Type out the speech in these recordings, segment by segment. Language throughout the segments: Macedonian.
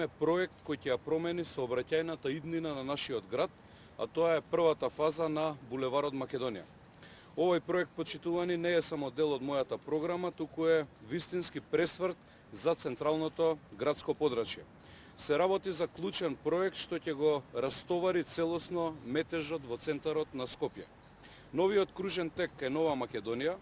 Проект кој ќе ја промени сообраќајната иднина на нашиот град, а тоа е првата фаза на булеварот Македонија. Овој проект, почитувани, не е само дел од мојата програма, туку е вистински пресврт за централното градско подрачје. Се работи за клучен проект што ќе го растовари целосно метежот во центарот на Скопје. Новиот кружен тек кај Нова Македонија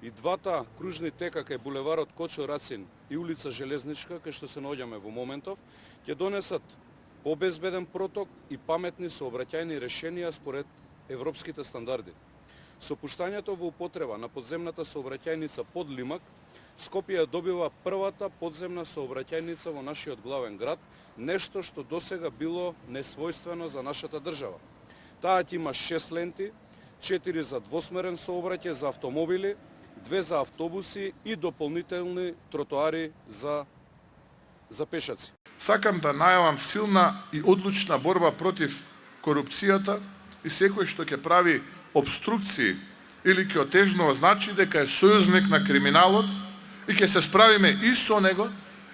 и двата кружни тека кај булеварот Кочо Рацин и улица Железничка, кај што се наоѓаме во моментов, ќе донесат побезбеден проток и паметни сообраќајни решенија според европските стандарди. Со пуштањето во употреба на подземната сообраќајница под Лимак, Скопје добива првата подземна сообраќајница во нашиот главен град, нешто што досега било несвојствено за нашата држава. Таа ќе има 6 ленти, 4 за двосмерен сообраќај за автомобили, 2 за автобуси и дополнителни тротоари за пешаци. Сакам да најавам силна и одлучна борба против корупцијата и секој што ќе прави обструкции или ќе отежнува значи дека е сојузник на криминалот и ќе се справиме и со него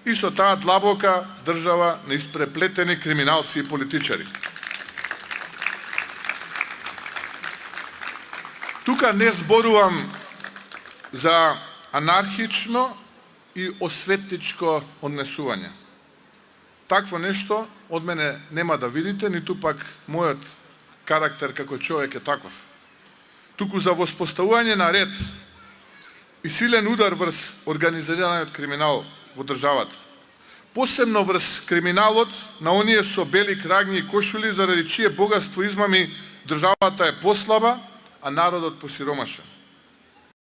и со таа длабока држава на испреплетени криминалци и политичари. Тука не зборувам за анархично и осветничко однесување. Такво нешто од мене нема да видите, ниту пак мојот карактер како човек е таков. Туку за воспоставување на ред и силен удар врз организираниот криминал во државата. Посебно врз криминалот на оние со бели крагни и кошули, заради чие богатство измами државата е послаба, а народот посиромашен.